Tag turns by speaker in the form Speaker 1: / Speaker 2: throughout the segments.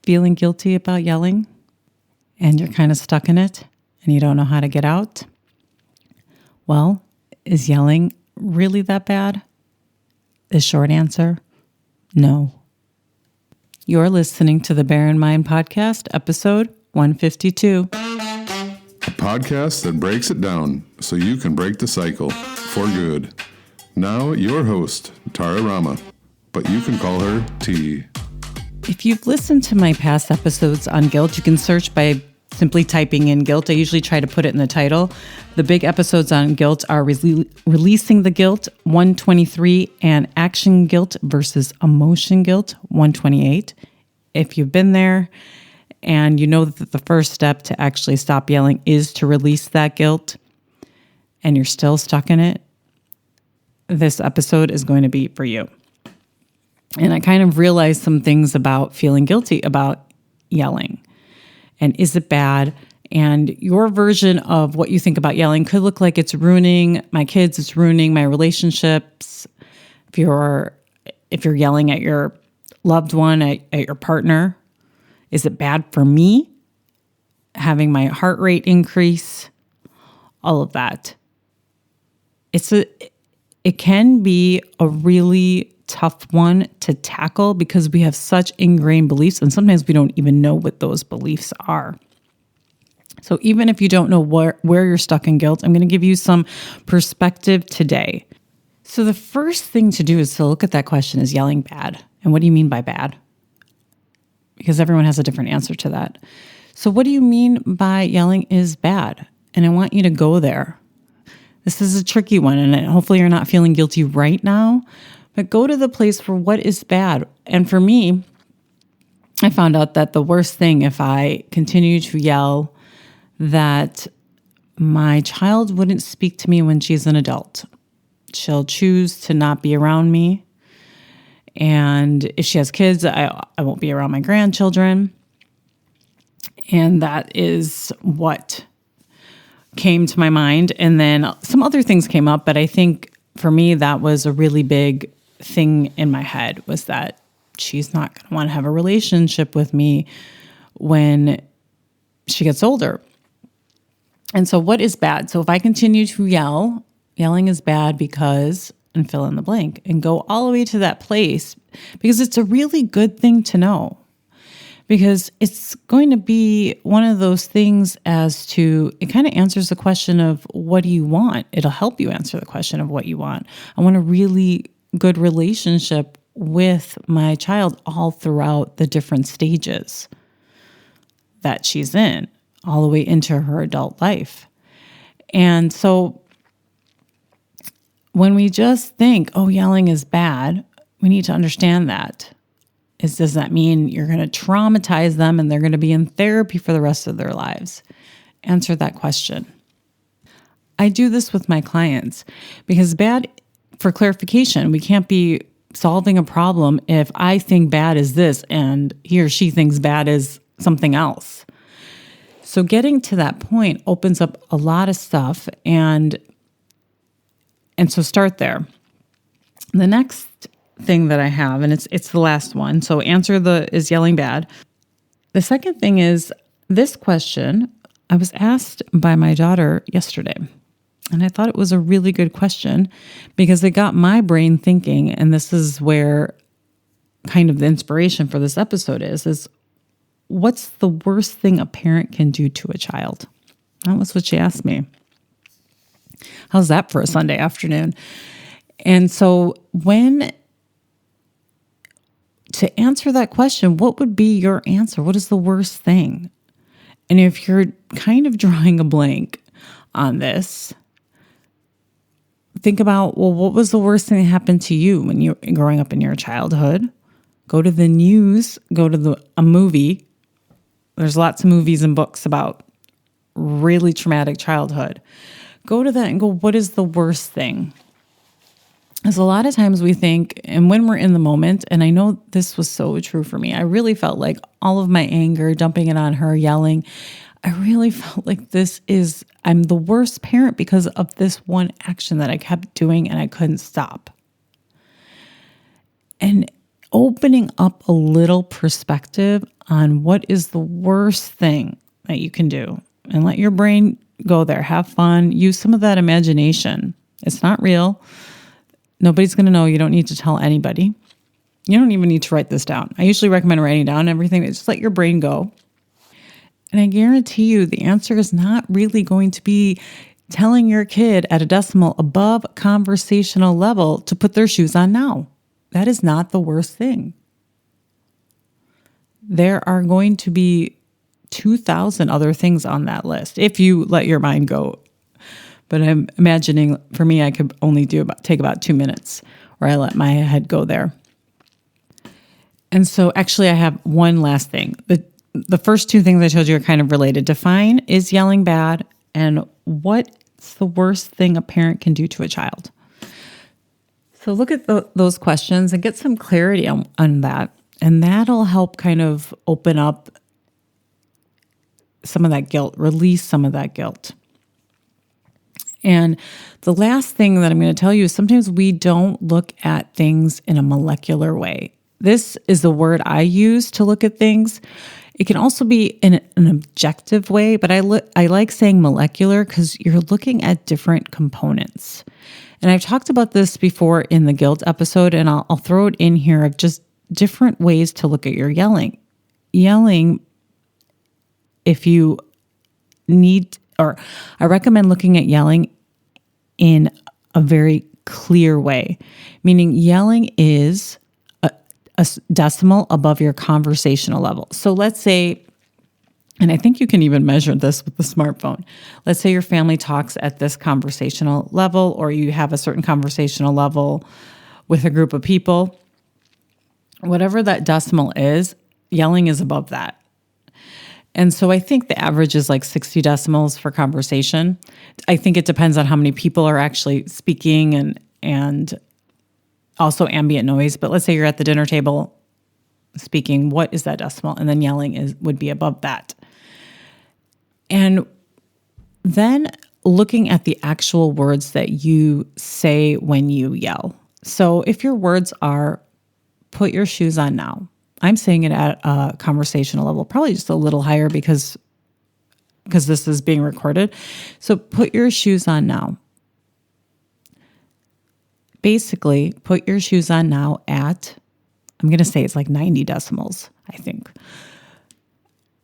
Speaker 1: feeling guilty about yelling and you're kind of stuck in it and you don't know how to get out? Well, is yelling really that bad? The short answer, no. You're listening to the Bear in Mind Podcast, episode 152.
Speaker 2: A podcast that breaks it down so you can break the cycle for good. Now, your host, Tara Rama, but you can call her T.
Speaker 1: If you've listened to my past episodes on guilt, you can search by simply typing in guilt. I usually try to put it in the title. The big episodes on guilt are Releasing the Guilt, 123, and Action Guilt versus Emotion Guilt, 128. If you've been there and you know that the first step to actually stop yelling is to release that guilt and you're still stuck in it, this episode is going to be for you. And I kind of realized some things about feeling guilty about yelling. And is it bad? And your version of what you think about yelling could look like it's ruining my kids, it's ruining my relationships. If you're yelling at your loved one, at your partner, is it bad for me? Having my heart rate increase, all of that. It can be a really tough one to tackle because we have such ingrained beliefs and sometimes we don't even know what those beliefs are. So even if you don't know where you're stuck in guilt, I'm going to give you some perspective today. So the first thing to do is to look at that question, is yelling bad? And what do you mean by bad? Because everyone has a different answer to that. So what do you mean by yelling is bad? And I want you to go there. This is a tricky one, and hopefully you're not feeling guilty right now, but go to the place for what is bad. And for me, I found out that the worst thing, if I continue to yell, that my child wouldn't speak to me when she's an adult. She'll choose to not be around me. And if she has kids, I won't be around my grandchildren. And that is what came to my mind. And then some other things came up, but I think for me, that was a really big thing in my head, was that she's not going to want to have a relationship with me when she gets older. And so what is bad? So if I continue to yelling is bad because, and fill in the blank, and go all the way to that place, because it's a really good thing to know. Because it's going to be one of those things as to, it kind of answers the question of what do you want? It'll help you answer the question of what you want. I want a really good relationship with my child all throughout the different stages that she's in, all the way into her adult life. And so when we just think, oh, yelling is bad, we need to understand that. Does that mean you're going to traumatize them and they're going to be in therapy for the rest of their lives? Answer that question. I do this with my clients because for clarification, we can't be solving a problem if I think bad is this and he or she thinks bad is something else. So getting to that point opens up a lot of stuff, and so start there. The next thing that I have, and it's the last one. So is yelling bad? The second thing is this question I was asked by my daughter yesterday. And I thought it was a really good question because it got my brain thinking. And this is where kind of the inspiration for this episode is what's the worst thing a parent can do to a child? That was what she asked me. How's that for a Sunday afternoon? And so to answer that question, what would be your answer? What is the worst thing? And if you're kind of drawing a blank on this, think about, well, what was the worst thing that happened to you when you were growing up in your childhood? Go to the news, go to a movie. There's lots of movies and books about really traumatic childhood. Go to that and go, what is the worst thing? Because a lot of times we think, and when we're in the moment, and I know this was so true for me, I really felt like all of my anger, dumping it on her, yelling, I really felt like I'm the worst parent because of this one action that I kept doing and I couldn't stop. And opening up a little perspective on what is the worst thing that you can do, and let your brain go there. Have fun. Use some of that imagination. It's not real. Nobody's going to know. You don't need to tell anybody. You don't even need to write this down. I usually recommend writing down everything. Just let your brain go. And I guarantee you the answer is not really going to be telling your kid at a decimal above conversational level to put their shoes on now. That is not the worst thing. There are going to be 2,000 other things on that list if you let your mind go. But I'm imagining for me, I could only take about 2 minutes where I let my head go there. And so actually I have one last thing. The first two things I told you are kind of related. Define, is yelling bad? And what's the worst thing a parent can do to a child? So look at those questions and get some clarity on that. And that'll help kind of open up some of that guilt, release some of that guilt. And the last thing that I'm going to tell you is sometimes we don't look at things in a molecular way. This is the word I use to look at things. It can also be in an objective way, but I like saying molecular because you're looking at different components. And I've talked about this before in the guilt episode, and I'll throw it in here of just different ways to look at your yelling. Yelling, if you need, or I recommend looking at yelling in a very clear way, meaning yelling is a decimal above your conversational level. So let's say, and I think you can even measure this with the smartphone. Let's say your family talks at this conversational level, or you have a certain conversational level with a group of people. Whatever that decimal is, yelling is above that. And so I think the average is like 60 decimals for conversation. I think it depends on how many people are actually speaking and also ambient noise. But let's say you're at the dinner table speaking, what is that decimal? And then yelling would be above that. And then looking at the actual words that you say when you yell. So if your words are, put your shoes on now, I'm saying it at a conversational level, probably just a little higher because this is being recorded. So put your shoes on now. Basically, put your shoes on now at, I'm going to say it's like 90 decimals, I think.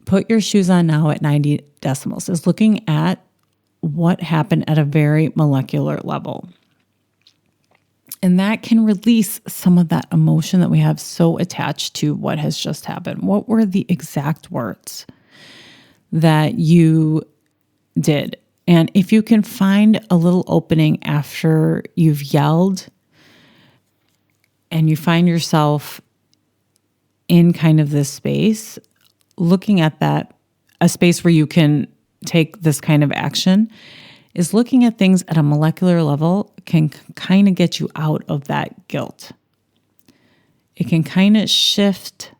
Speaker 1: Put your shoes on now at 90 decimals is looking at what happened at a very molecular level. And that can release some of that emotion that we have so attached to what has just happened. What were the exact words that you did? And if you can find a little opening after you've yelled and you find yourself in kind of this space, looking at that, a space where you can take this kind of action, is looking at things at a molecular level can kind of get you out of that guilt. It can kind of shift.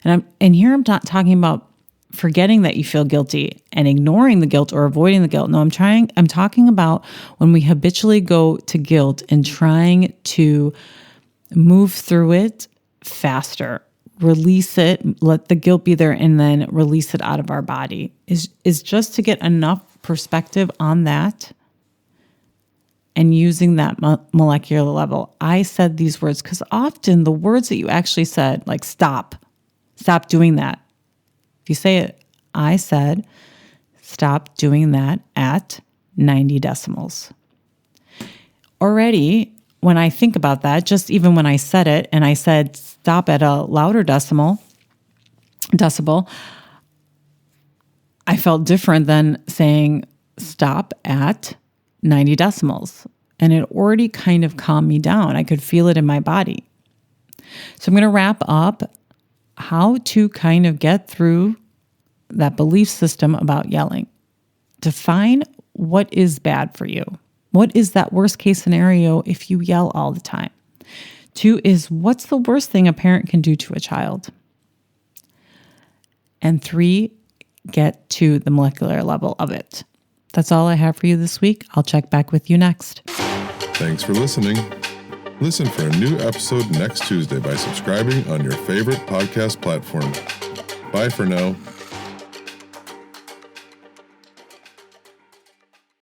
Speaker 1: And here I'm not talking about forgetting that you feel guilty and ignoring the guilt or avoiding the guilt. No, I'm talking about when we habitually go to guilt and trying to move through it faster, release it, let the guilt be there, and then release it out of our body is just to get enough perspective on that and using that molecular level. I said these words because often the words that you actually said, like stop doing that. If you say it, I said, stop doing that at 90 decimals. Already, when I think about that, just even when I said it and I said stop at a louder decibel, I felt different than saying stop at 90 decimals. And it already kind of calmed me down. I could feel it in my body. So I'm going to wrap up how to kind of get through that belief system about yelling. Define what is bad for you. What is that worst case scenario if you yell all the time? 2 is, what's the worst thing a parent can do to a child? And 3, get to the molecular level of it. That's all I have for you this week. I'll check back with you next.
Speaker 2: Thanks for listening. Listen for a new episode next Tuesday by subscribing on your favorite podcast platform. Bye for now.